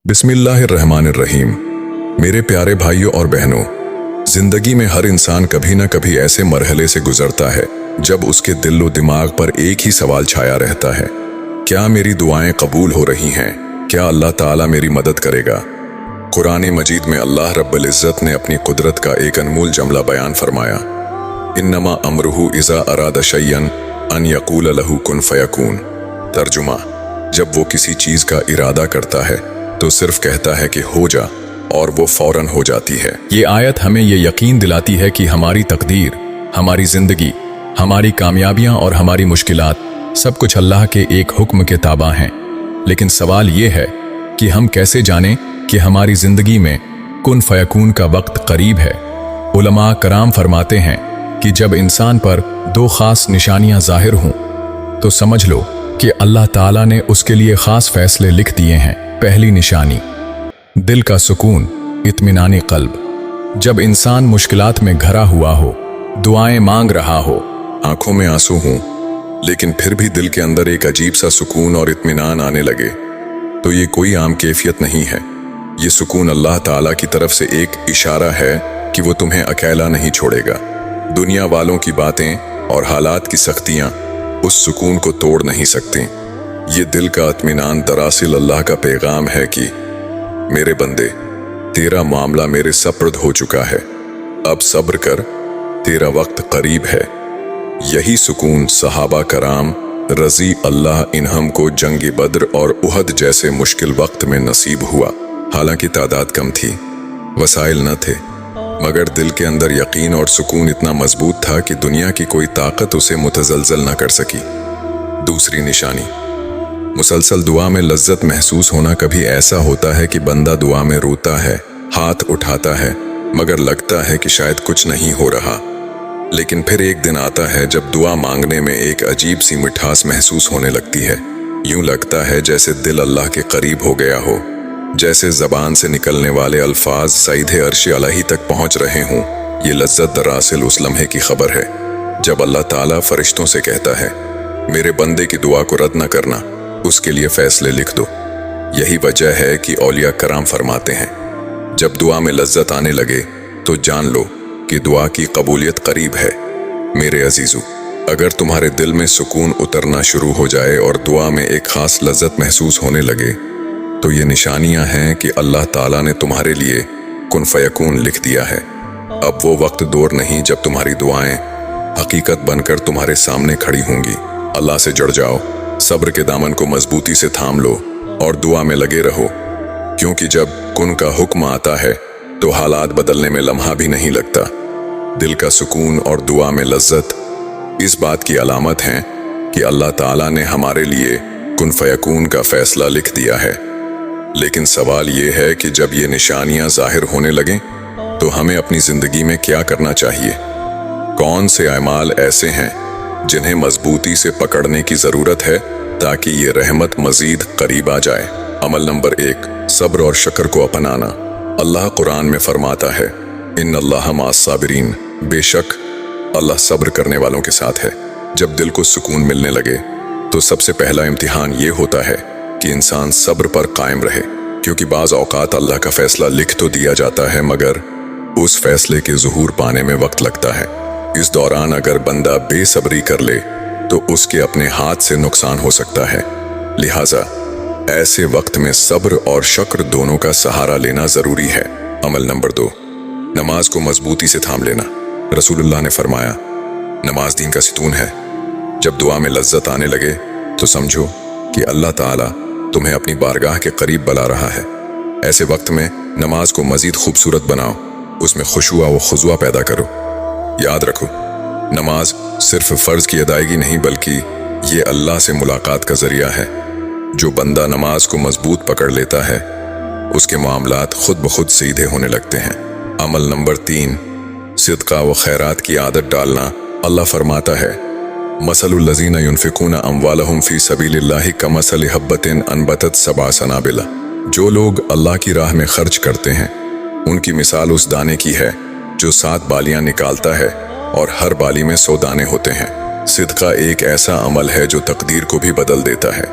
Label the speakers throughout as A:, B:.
A: बिस्मिल्लाहिर्रहमानिर्रहीम। मेरे प्यारे भाइयों और बहनों, जिंदगी में हर इंसान कभी न कभी ऐसे मरहले से गुजरता है जब उसके दिल व दिमाग पर एक ही सवाल छाया रहता है, क्या मेरी दुआएं कबूल हो रही हैं? क्या अल्लाह ताला मेरी मदद करेगा? कुरान मजीद में अल्लाह रब्बुल इज़्ज़त ने अपनी कुदरत का एक अनमोल जुमला बयान फरमाया, इन्नमा अमरुहु इज़ा अरादा शय्यन अन यक़ूल लहू कुन फयकून। तर्जुमा, जब वो किसी चीज का इरादा करता है तो सिर्फ कहता है कि हो जा और वो फौरन हो जाती है।
B: ये आयत हमें ये यकीन दिलाती है कि हमारी तकदीर, हमारी जिंदगी, हमारी कामयाबियां और हमारी मुश्किलात सब कुछ अल्लाह के एक हुक्म के ताबा हैं। लेकिन सवाल ये है कि हम कैसे जानें कि हमारी जिंदगी में कुन फयकून का वक्त करीब है। उलमा कराम फरमाते हैं कि जब इंसान पर दो खास निशानियां जाहिर हों तो समझ लो कि अल्लाह ताला ने उसके लिए खास फैसले लिख दिए हैं। पहली निशानी, दिल का सुकून, इत्मीनानी कल्ब। जब इंसान मुश्किलात में घरा हुआ हो, दुआएं मांग रहा हो,
A: आंखों में आंसू हों, लेकिन फिर भी दिल के अंदर एक अजीब सा सुकून और इत्मीनान आने लगे, तो ये कोई आम कैफियत नहीं है। ये सुकून अल्लाह ताला की तरफ से एक इशारा है कि वो तुम्हें अकेला नहीं छोड़ेगा। दुनिया वालों की बातें और हालात की सख्तियां उस सुकून को तोड़ नहीं सकती। ये दिल का इत्मीनान दरअसल अल्लाह का पैगाम है कि मेरे बंदे, तेरा मामला मेरे सपुर्द हो चुका है, अब सब्र कर, तेरा वक्त करीब है। यही सुकून सहाबा कराम रजी अल्लाह इन्हम को जंग बद्र और उहद जैसे मुश्किल वक्त में नसीब हुआ। हालांकि तादाद कम थी, वसाइल न थे, मगर दिल के अंदर यकीन और सुकून इतना मजबूत था कि दुनिया की कोई ताकत उसे मुतजलजल न कर सकी। दूसरी निशानी, मुसलसल दुआ में लज्जत महसूस होना। कभी ऐसा होता है कि बंदा दुआ में रोता है, हाथ उठाता है, मगर लगता है कि शायद कुछ नहीं हो रहा। लेकिन फिर एक दिन आता है जब दुआ मांगने में एक अजीब सी मिठास महसूस होने लगती है। यूं लगता है जैसे दिल अल्लाह के करीब हो गया हो, जैसे जबान से निकलने वाले अल्फाज सईदे अर्श अलही तक पहुंच रहे हों। ये लज्जत दरअसल उस लम्हे की खबर है जब अल्लाह ताला फरिश्तों से कहता है, मेरे बंदे की दुआ को रद्द न करना, उसके लिए फैसले लिख दो। यही वजह है कि औलिया कराम फरमाते हैं, जब दुआ में लज्जत आने लगे तो जान लो कि दुआ की कबूलियत करीब है। मेरे अजीजों, अगर तुम्हारे दिल में सुकून उतरना शुरू हो जाए और दुआ में एक खास लज्जत महसूस होने लगे तो ये निशानियां हैं कि अल्लाह ताला ने तुम्हारे लिए कुन फयकून लिख दिया है। अब वो वक्त दूर नहीं जब तुम्हारी दुआएं हकीकत बनकर तुम्हारे सामने खड़ी होंगी। अल्लाह से जुड़ जाओ, सब्र के दामन को मजबूती से थाम लो और दुआ में लगे रहो, क्योंकि जब कुन का हुक्म आता है तो हालात बदलने में लम्हा भी नहीं लगता। दिल का सुकून और दुआ में लज्जत इस बात की अलामत हैं कि अल्लाह ताला ने हमारे लिए कुन फयकून का फैसला लिख दिया है। लेकिन सवाल ये है कि जब ये निशानियां जाहिर होने लगें तो हमें अपनी जिंदगी में क्या करना चाहिए? कौन से अमाल ऐसे हैं जिन्हें मजबूती से पकड़ने की जरूरत है ताकि ये रहमत मजीद करीब आ जाए? अमल नंबर 1, सब्र और शक्र को अपनाना। अल्लाह कुरान में फरमाता है, इन्नल्लाह मअस साबिरीन, बेशक अल्लाह सब्र करने वालों के साथ है। जब दिल को सुकून मिलने लगे तो सबसे पहला इम्तिहान ये होता है कि इंसान सब्र पर कायम रहे, क्योंकि बाज औकात अल्लाह का फैसला लिख तो दिया जाता है मगर उस फैसले के ज़ुहूर पाने में वक्त लगता है। इस दौरान अगर बंदा बेसब्री कर ले तो उसके अपने हाथ से नुकसान हो सकता है। लिहाजा ऐसे वक्त में सब्र और शक्र दोनों का सहारा लेना जरूरी है। अमल नंबर 2, नमाज को मजबूती से थाम लेना। रसूलुल्लाह ने फरमाया, नमाज दीन का सितून है। जब दुआ में लज्जत आने लगे तो समझो कि अल्लाह ताला तुम्हें अपनी बारगाह के करीब बुला रहा है। ऐसे वक्त में नमाज को मजीद खूबसूरत बनाओ, उसमें खुशुआ व खुजुआ पैदा करो। याद रखो, नमाज सिर्फ फर्ज की अदायगी नहीं बल्कि ये अल्लाह से मुलाकात का जरिया है। जो बंदा नमाज को मजबूत पकड़ लेता है उसके मामलात खुद ब खुद सीधे होने लगते हैं। अमल नंबर 3, सिदका व खैरात की आदत डालना। अल्लाह फरमाता है, मसलुल लज़ीना युनफ़िकूना अम्वालहुम फ़ी सबीलिल्लाहि कमसलि हब्बतिन अनबतत सबअ सनाबिला। जो लोग अल्लाह की राह में खर्च करते हैं उनकी मिसाल उस दाने की है जो 7 बालियां निकालता है और हर बाली में 100 दाने होते हैं। सिदका एक ऐसा अमल है जो तकदीर को भी बदल देता है।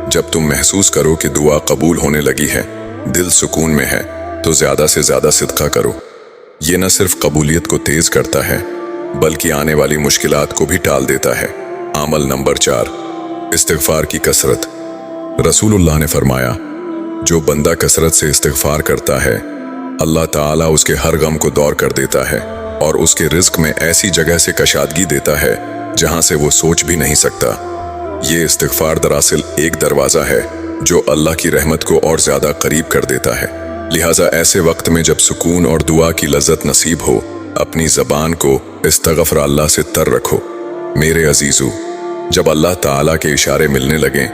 A: जब तुम महसूस करो कि दुआ कबूल होने लगी है दिल सुकून में है तो ज्यादा से ज्यादा सदका करो। ये न सिर्फ कबूलियत को तेज करता है बल्कि आने वाली मुश्किलात को भी टाल देता है। अमल नंबर 4, इस्तिग़फ़ार की कसरत। रसूलुल्लाह ने फरमाया, जो बंदा कसरत से इस्तिग़फ़ार करता है अल्लाह ताला उसके हर गम को दूर कर देता है और उसके रिज़्क़ में ऐसी जगह से कशादगी देता है जहां से वो सोच भी नहीं सकता। ये इस्तिग़फ़ार दरअसल एक दरवाज़ा है जो अल्लाह की रहमत को और ज़्यादा करीब कर देता है। लिहाजा ऐसे वक्त में जब सुकून और दुआ की लज़्ज़त नसीब हो, अपनी ज़बान को इस्तग़फ़र अल्लाह से तर रखो। मेरे अजीज़ों, जब अल्लाह ताला के इशारे मिलने लगें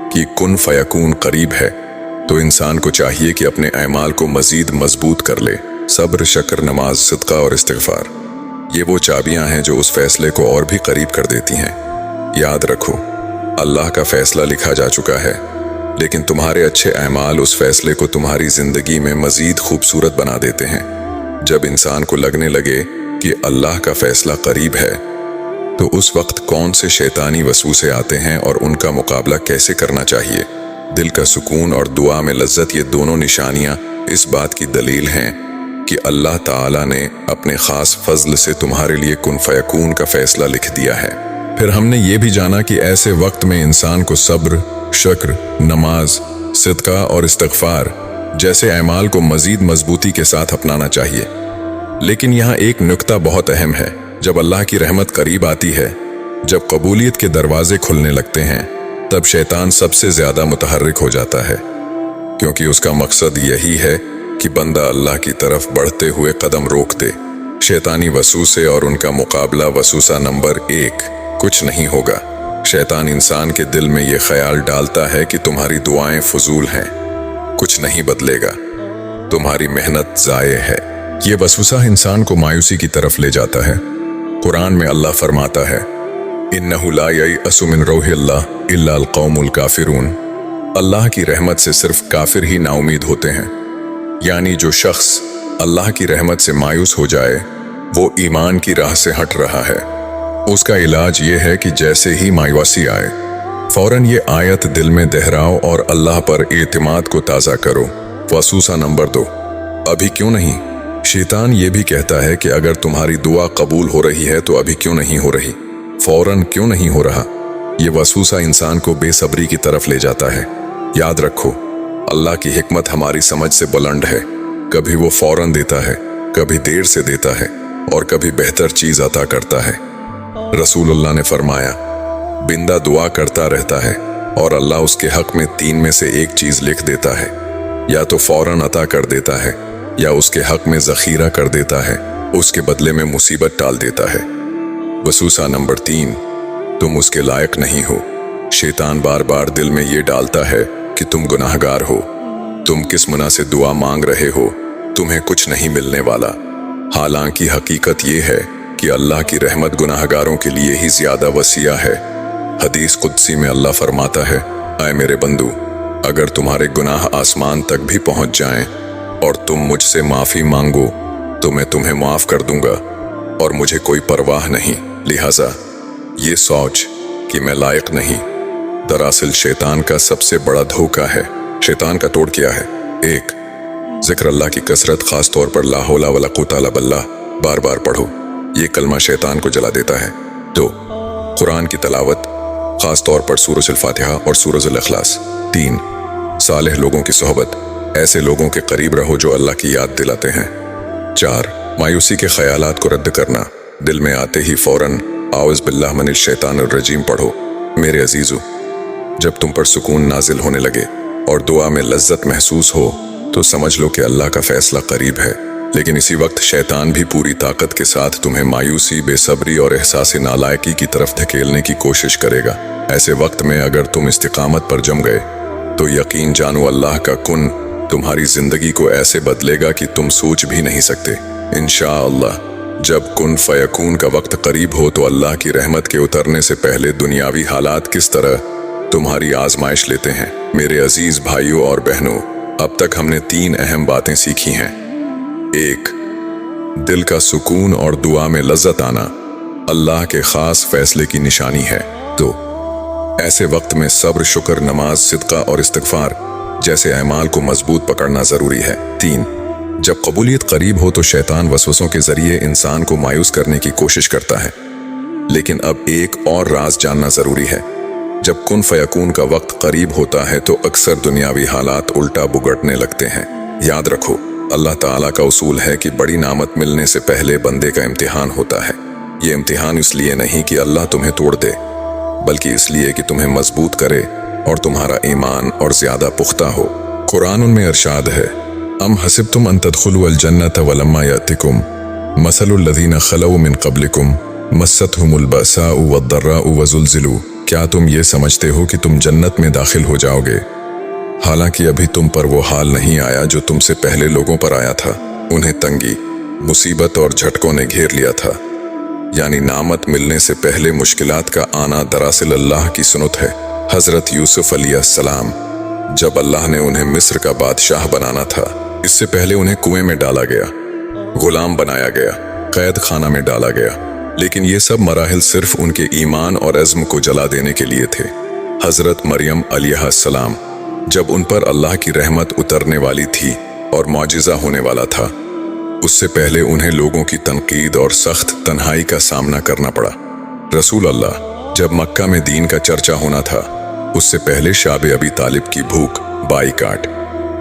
A: कि कुन फ़यकून करीब है, तो इंसान को चाहिए कि अपने अमाल को मज़ीद मजबूत कर ले। सब्र, शक्र, नमाज, सदका और इस्तिग़फ़ार, ये वो चाबियां हैं जो उस फैसले को और भी करीब कर देती हैं। याद रखो, अल्लाह का फैसला लिखा जा चुका है, लेकिन तुम्हारे अच्छे अमाल उस फैसले को तुम्हारी जिंदगी में मजीद खूबसूरत बना देते हैं। जब इंसान को लगने लगे कि अल्लाह का फैसला करीब है, तो उस वक्त कौन से शैतानी वसवसे आते हैं और उनका मुकाबला कैसे करना चाहिए। दिल का सुकून और दुआ में लज्जत, ये दोनों निशानियां इस बात की दलील हैं कि अल्लाह ताला ने अपने खास फजल से तुम्हारे लिए कुन फयकून का फैसला लिख दिया है। फिर हमने ये भी जाना कि ऐसे वक्त में इंसान को सब्र, शक्र, नमाज, सदका और इस्तिग़फ़ार जैसे अमाल को मजीद मजबूती के साथ अपनाना चाहिए। लेकिन यहाँ एक नुक्ता बहुत अहम है। जब अल्लाह की रहमत करीब आती है, जब कबूलियत के दरवाजे खुलने लगते हैं, तब शैतान सबसे ज्यादा मुतहर्रिक हो जाता है, क्योंकि उसका मकसद यही है कि बंदा अल्लाह की तरफ बढ़ते हुए कदम रोक दे। शैतानी वसूसे और उनका मुकाबला वसूसा नंबर 1 कुछ नहीं होगा। शैतान इंसान के दिल में ये ख्याल डालता है कि तुम्हारी दुआएं फजूल हैं, कुछ नहीं बदलेगा, तुम्हारी मेहनत ज़ाये है। ये वसूसा इंसान को मायूसी की तरफ ले जाता है। कुरान में अल्लाह फरमाता है, इन्नहु ला ययअसु मिन रौहिल्लाह इल्ला अल कौमुल काफिरून। अल्लाह की रहमत से सिर्फ काफिर ही नाउमीद होते हैं। यानी जो शख्स अल्लाह की रहमत से मायूस हो जाए, वो ईमान की राह से हट रहा है। उसका इलाज ये है कि जैसे ही मायूसी आए, फौरन ये आयत दिल में दोहराओ और अल्लाह पर एतमाद को ताज़ा करो। वसूसा नंबर 2, अभी क्यों नहीं। शैतान ये भी कहता है कि अगर तुम्हारी दुआ कबूल हो रही है तो अभी क्यों नहीं हो रही, फौरन क्यों नहीं हो रहा। ये वसूसा इंसान को बेसब्री की तरफ ले जाता है। याद रखो, अल्लाह की हिकमत हमारी समझ से बुलंद है। कभी वो फौरन देता है, कभी देर से देता है और कभी बेहतर चीज अता करता है। रसूलुल्लाह ने फरमाया, बिंदा दुआ करता रहता है और अल्लाह उसके हक में 3 में से एक चीज लिख देता है, या तो फौरन अता कर देता है या उसके हक में ज़ख़ीरा कर देता है, उसके बदले में मुसीबत टाल देता है। वसूसा नंबर 3, तुम उसके लायक नहीं हो। शैतान बार बार दिल में ये डालता है कि तुम गुनाहगार हो, तुम किस मुना से दुआ मांग रहे हो, तुम्हें कुछ नहीं मिलने वाला। हालांकि हकीकत ये है कि अल्लाह की रहमत गुनाहगारों के लिए ही ज्यादा वसीया है। हदीस कुदसी में अल्लाह फरमाता है, ऐ मेरे बंदू, अगर तुम्हारे गुनाह आसमान तक भी पहुंच जाएं और तुम मुझसे माफी मांगो तो मैं तुम्हें माफ कर दूंगा और मुझे कोई परवाह नहीं। लिहाजा ये सोच कि मैं लायक नहीं, दरअसल शैतान का सबसे बड़ा धोखा है। शैतान का तोड़ क्या है? 1, जिक्र अल्लाह की कसरत, खास तौर पर ला हौला वला कुव्वता इल्ला बिल्लाह बार बार पढ़ो, ये कलमा शैतान को जला देता है। 2, कुरान की तलावत, खास तौर पर सूरह अल-फातिहा और सूरह अल-इखलास। 3, सालेह लोगों की सोहबत, ऐसे लोगों के करीब रहो जो अल्लाह की याद दिलाते हैं। 4, मायूसी के ख्यालात को रद्द करना, दिल में आते ही फौरन आउज़ बिल्लाह मिनश शैतानिर रजीम पढ़ो। मेरे अजीजों, जब तुम पर सुकून नाजिल होने लगे और दुआ में लज्जत महसूस हो तो समझ लो कि अल्लाह का फैसला करीब है। लेकिन इसी वक्त शैतान भी पूरी ताकत के साथ तुम्हें मायूसी, बेसब्री और एहसास नालायकी की तरफ धकेलने की कोशिश करेगा। ऐसे वक्त में अगर तुम इस्तिकामत पर जम गए तो यकीन जानो अल्लाह का कुन तुम्हारी जिंदगी को ऐसे बदलेगा कि तुम सोच भी नहीं सकते। इंशाअल्लाह जब कुन फयकून का वक्त करीब हो तो अल्लाह की रहमत के उतरने से पहले दुनियावी हालात किस तरह तुम्हारी आजमाइश लेते हैं। मेरे अजीज भाइयों और बहनों, अब तक हमने 3 अहम बातें सीखी हैं। 1, दिल का सुकून और दुआ में लज्जत आना अल्लाह के खास फैसले की निशानी है। 2, ऐसे वक्त में सब्र, शुक्र, नमाज, सदका और इस्तिग़फ़ार जैसे अमाल को मजबूत पकड़ना जरूरी है। 3, जब कबूलियत करीब हो तो शैतान वसवसों के जरिए इंसान को मायूस करने की कोशिश करता है। लेकिन अब एक और राज जानना जरूरी है। जब कुन फयकून का वक्त करीब होता है तो अक्सर दुनियावी हालात उल्टा बुगड़ने लगते हैं। याद रखो, अल्लाह ताला का उसूल है कि बड़ी नामत मिलने से पहले बंदे का इम्तिहान होता है। ये इम्तिहान इसलिए नहीं कि अल्लाह तुम्हें तोड़ दे, बल्कि इसलिए कि तुम्हें मजबूत करे और तुम्हारा ईमान और ज्यादा पुख्ता हो। कुरान में इरशाद है, अम हसिबतुम अन तदखुलुल जन्नत वलम्मा यातिकुम मसलुल लज़ीना खलऊ मिन क़ब्लिकुम मस्सतहुमुल बअसाउ वद्दर्राउ वज़ुलज़िलू। क्या तुम ये समझते हो कि तुम जन्नत में दाखिल हो जाओगे, हालांकि अभी तुम पर वो हाल नहीं आया जो तुमसे पहले लोगों पर आया था। उन्हें तंगी, मुसीबत और झटकों ने घेर लिया था। यानी नामत मिलने से पहले मुश्किलात का आना दरअसल अल्लाह की सुन्नत है। हजरत यूसुफ अलैहिस्सलाम, जब अल्लाह ने उन्हें मिस्र का बादशाह बनाना था, इससे पहले उन्हें कुएं में डाला गया, गुलाम बनाया गया, कैद खाना में डाला गया। लेकिन ये सब मराहिल सिर्फ उनके ईमान और अज़्म को जला देने के लिए थे। हजरत मरियम अलैहिस्सलाम, जब उन पर अल्लाह की रहमत उतरने वाली थी और मौजिज़ा होने वाला था, उससे पहले उन्हें लोगों की तनकीद और सख्त तन्हाई का सामना करना पड़ा। रसूल अल्लाह, जब मक्का में दीन का चर्चा होना था, उससे पहले शाब अबी तालिब की भूख, बाईकाट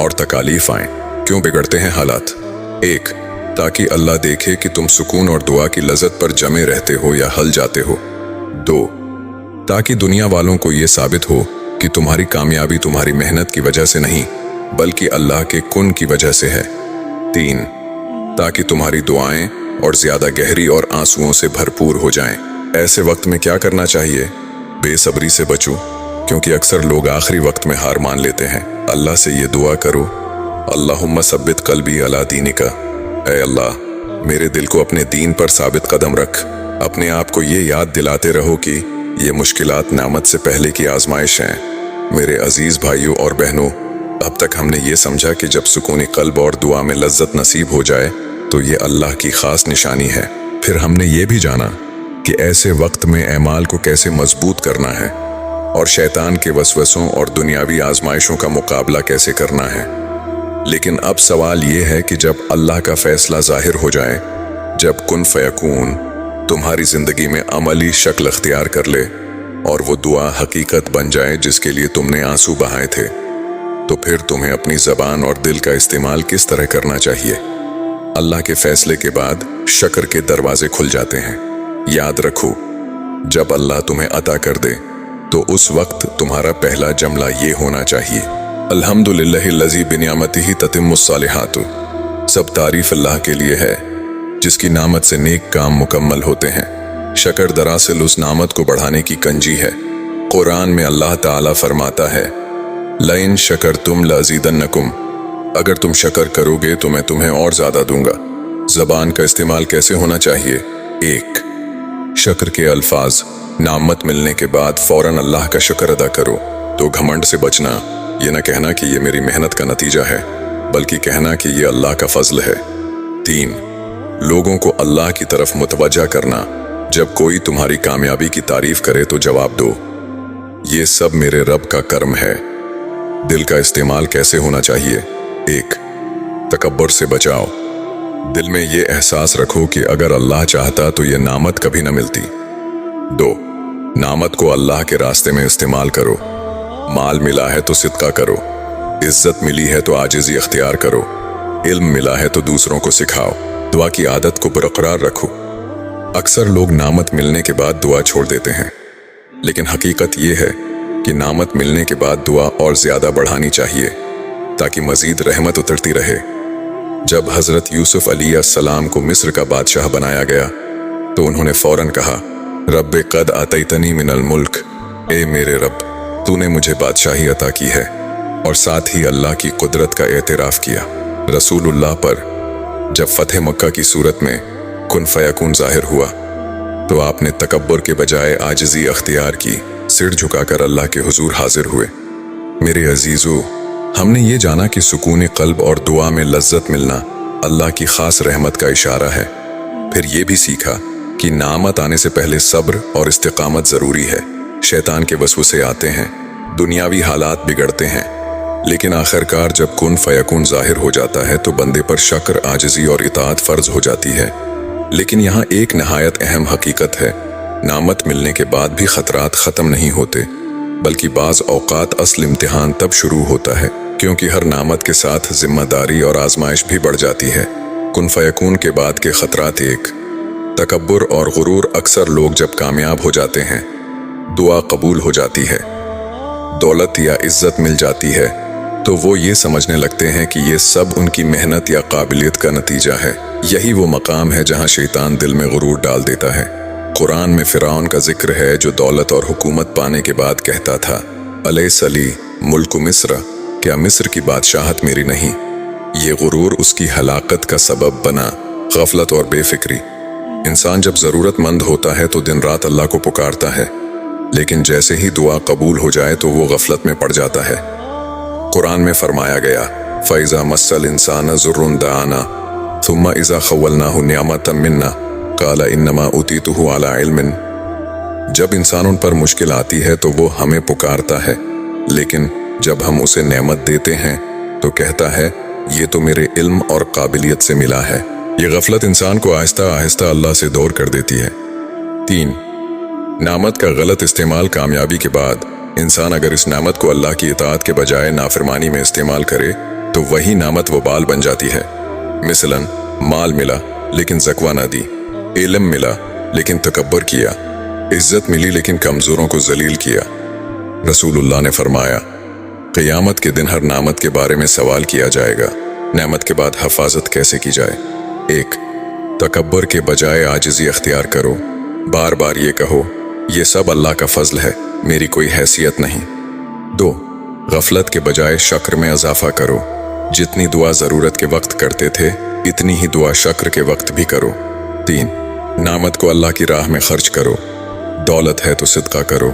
A: और तकालीफ आए। क्यों बिगड़ते हैं हालात? 1, ताकि अल्लाह देखे कि तुम सुकून और दुआ की लज़्ज़त पर जमे रहते हो या हल जाते हो। 2, ताकि दुनिया वालों को ये साबित हो कि तुम्हारी कामयाबी तुम्हारी मेहनत की वजह से नहीं, बल्कि अल्लाह के कुन की वजह से है। 3, ताकि तुम्हारी दुआएं और ज्यादा गहरी और आंसुओं से भरपूर हो जाएं। ऐसे वक्त में क्या करना चाहिए? बेसब्री से बचो, क्योंकि अक्सर लोग आखिरी वक्त में हार मान लेते हैं। अल्लाह से ये दुआ करो, अल्लाहुम्मा सब्बित क़ल्बी अला दीनिका। ऐ अल्लाह, मेरे दिल को अपने दीन पर साबित कदम रख। अपने आप को ये याद दिलाते रहो कि ये मुश्किलात नामत से पहले की आजमाइश हैं। मेरे अजीज भाइयों और बहनों, अब तक हमने ये समझा कि जब सुकून क़ल्ब और दुआ में लज्जत नसीब हो जाए तो ये अल्लाह की खास निशानी है। फिर हमने ये भी जाना कि ऐसे वक्त में ऐमाल को कैसे मजबूत करना है और शैतान के वसवसों और दुनियावी आजमाइशों का मुकाबला कैसे करना है। लेकिन अब सवाल ये है कि जब अल्लाह का फैसला जाहिर हो जाए, जब कुन फयकून तुम्हारी जिंदगी में अमली शक्ल अख्तियार कर ले और वो दुआ हकीकत बन जाए जिसके लिए तुमने आंसू बहाए थे, तो फिर तुम्हें अपनी ज़बान और दिल का इस्तेमाल किस तरह करना चाहिए? अल्लाह के फैसले के बाद शक्र के दरवाजे खुल जाते हैं। याद रखो, जब अल्लाह तुम्हें अता कर दे तो उस वक्त तुम्हारा पहला जमला ये होना चाहिए, अल्हम्दुलिल्लाहिल्लज़ी बिनियामतिही ततिम्मुस्सालिहातु। सब तारीफ अल्लाह के लिए है जिसकी नामत से नेक काम मुकम्मल होते हैं। शक्र दरअसल उस नामत को बढ़ाने की कंजी है। कुरान में अल्लाह ताला फरमाता है, लइन शकरतुम लअज़ीदन्नकुम। अगर तुम शक्र करोगे तो मैं तुम्हें और ज्यादा दूंगा। जबान का इस्तेमाल कैसे होना चाहिए? 1, शक्र के अल्फाज। नामत मिलने के बाद फौरन अल्लाह का शुक्र अदा करो। तो घमंड से बचना, ये न कहना कि ये मेरी मेहनत का नतीजा है, बल्कि कहना कि ये अल्लाह का फजल है। 3, लोगों को अल्लाह की तरफ मुतवज्जा करना। जब कोई तुम्हारी कामयाबी की तारीफ करे तो जवाब दो, ये सब मेरे रब का कर्म है। दिल का इस्तेमाल कैसे होना चाहिए? 1, तकब्बुर से बचाओ। दिल में ये एहसास रखो कि अगर अल्लाह चाहता तो ये नामत कभी न मिलती। 2, नामत को अल्लाह के रास्ते में इस्तेमाल करो। माल मिला है तो सिदका करो, इज्जत मिली है तो आजिज़ी अख्तियार करो, इल्म मिला है तो दूसरों को सिखाओ, दुआ की आदत को बरकरार रखो। अक्सर लोग नामत मिलने के बाद दुआ छोड़ देते हैं, लेकिन हकीकत ये है कि नामत मिलने के बाद दुआ और ज्यादा बढ़ानी चाहिए ताकि मजीद रहमत उतरती रहे। जब हजरत यूसुफ अलैहिस्सलाम को मिस्र का बादशाह बनाया गया तो उन्होंने फौरन कहा, रब्बे कद आतैतनी मिनल मुल्क। ए मेरे रब, तूने मुझे बादशाही अता की है। और साथ ही अल्लाह की कुदरत का एतराफ़ किया। रसूलुल्लाह पर जब फतेह मक्का की सूरत में कुन फयकून जाहिर हुआ तो आपने तकब्बुर के बजाय आजिज़ी अख्तियार की, सिर झुकाकर अल्लाह के हुजूर हाजिर हुए। मेरे अजीज़ों, हमने ये जाना कि सुकून क़ल्ब और दुआ में लज्जत मिलना अल्लाह की खास रहमत का इशारा है। फिर ये भी सीखा कि नामत आने से पहले सब्र और इस्तिकामत ज़रूरी है। शैतान के वसवसे आते हैं, दुनियावी हालात बिगड़ते हैं, लेकिन आखिरकार जब कुन फयकून जाहिर हो जाता है तो बंदे पर शक्र, आजिज़ी और इताअत फर्ज हो जाती है। लेकिन यहाँ एक नहायत अहम हकीकत है, नामत मिलने के बाद भी खतरात ख़त्म नहीं होते, बल्कि बाज़ औक़ात असल इम्तिहान तब शुरू होता है, क्योंकि हर नामत के साथ जिम्मेदारी और आजमाइश भी बढ़ जाती है। कुन फयकून के बाद के खतरात: एक, तकब्बुर और गुरूर। अक्सर लोग जब कामयाब हो जाते हैं, दुआ कबूल हो जाती है, दौलत या इज्जत मिल जाती है, तो वो ये समझने लगते हैं कि ये सब उनकी मेहनत या काबिलियत का नतीजा है। यही वो मकाम है जहाँ शैतान दिल में गुरूर डाल देता है। कुरान में फ़िरौन का जिक्र है जो दौलत और हुकूमत पाने के बाद कहता था, अलैसा ली मुल्कु मिस्र, क्या मिस्र की बादशाहत मेरी नहीं? ये गुरूर उसकी हलाकत का सबब बना। गफलत और बेफिक्री। इंसान जब ज़रूरतमंद होता है तो दिन रात अल्लाह को पुकारता है, लेकिन जैसे ही दुआ कबूल हो जाए तो वो गफलत में पड़ जाता है। कुरान में फरमाया गया, फ़ैज़ा मस्सल इंसान ज़ुर्रुन दआना थुम्मा इज़ा खव्वलनाहु निअमतम मिन्ना क़ाला इन्नमा उतीतुहु अला इल्मिन। जब इंसानों पर मुश्किल आती है तो वो हमें पुकारता है, लेकिन जब हम उसे नेमत देते हैं तो कहता है, ये तो मेरे इल्म और काबिलियत से मिला है। ये गफलत इंसान को आहिस्ता आहिस्ता अल्लाह से दूर कर देती है। 3, नामत का गलत इस्तेमाल। कामयाबी के बाद इंसान अगर इस नामत को अल्लाह की इताअत के बजाय नाफरमानी में इस्तेमाल करे तो वही नामत वबाल बन जाती है। मिसलन, माल मिला लेकिन ज़कवा ना दी, इल्म मिला लेकिन तकब्बर किया, इज्जत मिली लेकिन कमज़ोरों को जलील किया। रसूलुल्लाह ने फरमाया, क़यामत के दिन हर नामत के बारे में सवाल किया जाएगा। नेमत के बाद हिफाजत कैसे की जाए? 1, तकब्बर के बजाय आजिज़ी अख्तियार करो। बार बार ये कहो, ये सब अल्लाह का फजल है, मेरी कोई हैसियत नहीं। 2, गफलत के बजाय शक्र में इजाफा करो। जितनी दुआ ज़रूरत के वक्त करते थे, इतनी ही दुआ शक्र के वक्त भी करो। 3, नामत को अल्लाह की राह में खर्च करो। दौलत है तो सदका करो,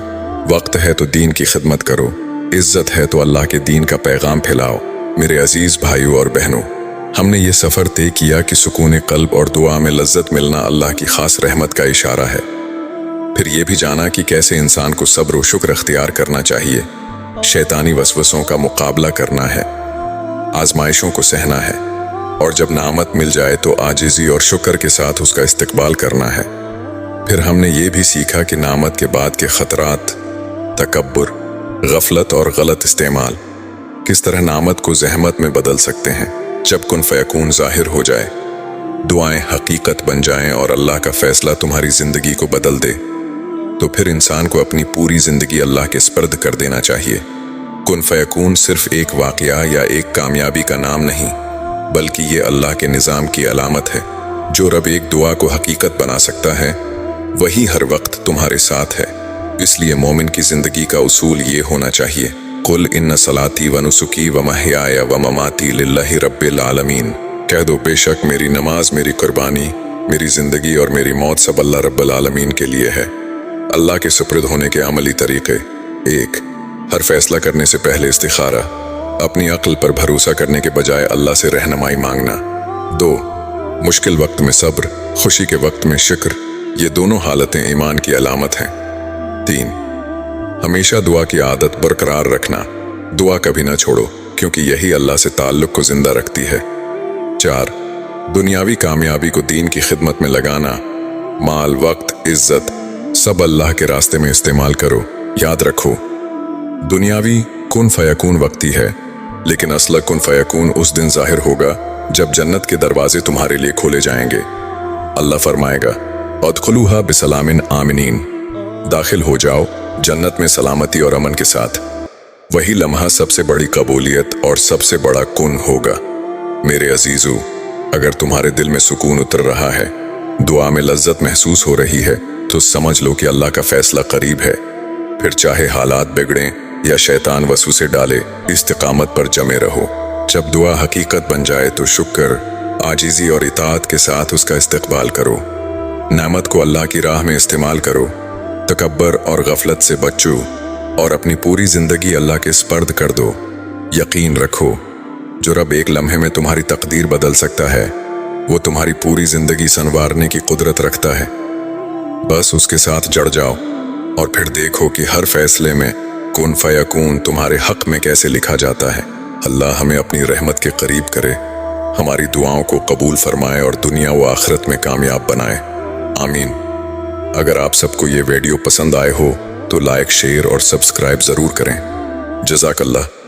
A: वक्त है तो दीन की खिदमत करो, इज्जत है तो अल्लाह के दीन का पैगाम फैलाओ। मेरे अजीज भाइयों और बहनों, हमने ये सफ़र तय किया कि सुकून क़ल्ब और दुआ में लज्जत मिलना अल्लाह की ख़ास रहमत का इशारा है। फिर ये भी जाना कि कैसे इंसान को सब्र और शुक्र अख्तियार करना चाहिए, शैतानी वसवसों का मुकाबला करना है, आजमाइशों को सहना है, और जब नामत मिल जाए तो आजिज़ी और शुक्र के साथ उसका इस्तकबाल करना है। फिर हमने ये भी सीखा कि नामत के बाद के खतरात, तकब्बुर, गफलत और गलत इस्तेमाल किस तरह नामत को ज़हमत में बदल सकते हैं। जब कुन फयकून ज़ाहिर हो जाए, दुआएं हकीकत बन जाएं और अल्लाह का फैसला तुम्हारी ज़िंदगी को बदल दे, तो फिर इंसान को अपनी पूरी ज़िंदगी अल्लाह के स्पर्द कर देना चाहिए। कुन फयकून सिर्फ एक वाक़या या एक कामयाबी का नाम नहीं, बल्कि ये अल्लाह के निज़ाम की अलामत है। जो रब एक दुआ को हकीकत बना सकता है, वही हर वक्त तुम्हारे साथ है। इसलिए मोमिन की ज़िंदगी का उसूल ये होना चाहिए, कुल इन्ना सलाती व नुसुकी व महयाया व ममाती लिल्लाहि रब्बिल आलमीन। कह दो, बेशक मेरी नमाज, मेरी कुर्बानी, मेरी ज़िंदगी और मेरी मौत सब अल्लाह रब्बिल आलमीन के लिए है। अल्लाह के सुपुर्द होने के अमली तरीक़े: 1, हर फैसला करने से पहले इस्तिखारा, अपनी अक्ल पर भरोसा करने के बजाय अल्लाह से रहनुमाई मांगना। 2, मुश्किल वक्त में सब्र, खुशी के वक्त में शुक्र, ये दोनों हालतें ईमान की अलामत हैं। 3, हमेशा दुआ की आदत बरकरार रखना, दुआ कभी ना छोड़ो, क्योंकि यही अल्लाह से ताल्लुक़ को जिंदा रखती है। 4, दुनियावी कामयाबी को दीन की खिदमत में लगाना, माल, वक्त, इज्जत सब अल्लाह के रास्ते में इस्तेमाल करो। याद रखो, दुनियावी कुन फयकून वक्ती है, लेकिन असला कुन फयकून उस दिन जाहिर होगा जब जन्नत के दरवाजे तुम्हारे लिए खोले जाएंगे। अल्लाह फरमाएगा, अदखुलूहा बिसलामिन आमिनीन, दाखिल हो जाओ जन्नत में सलामती और अमन के साथ। वही लम्हा सबसे बड़ी कबूलियत और सबसे बड़ा कुन होगा। मेरे अजीजों, अगर तुम्हारे दिल में सुकून उतर रहा है, दुआ में लज्जत महसूस हो रही है, तो समझ लो कि अल्लाह का फैसला करीब है। फिर चाहे हालात बिगड़ें या शैतान वसवसे डाले, इस्तिकामत पर जमे रहो। जब दुआ हकीकत बन जाए तो शुक्र, आजिज़ी और इताअत के साथ उसका इस्तकबाल करो। नेमत को अल्लाह की राह में इस्तेमाल करो, तकब्बर और गफलत से बचो और अपनी पूरी ज़िंदगी अल्लाह के स्पर्द कर दो। यकीन रखो, जो रब एक लम्हे में तुम्हारी तकदीर बदल सकता है, वो तुम्हारी पूरी ज़िंदगी संवारने की कुदरत रखता है। बस उसके साथ जड़ जाओ और फिर देखो कि हर फैसले में कुन फयकून तुम्हारे हक में कैसे लिखा जाता है। اللہ ہمیں اپنی رحمت کے قریب کرے، ہماری دعاؤں کو قبول فرمائے اور دنیا و آخرت میں کامیاب بنائے، آمین۔ اگر آپ سب کو یہ ویڈیو پسند آئے ہو تو لائک، شیئر اور سبسکرائب ضرور کریں۔ جزاک اللہ۔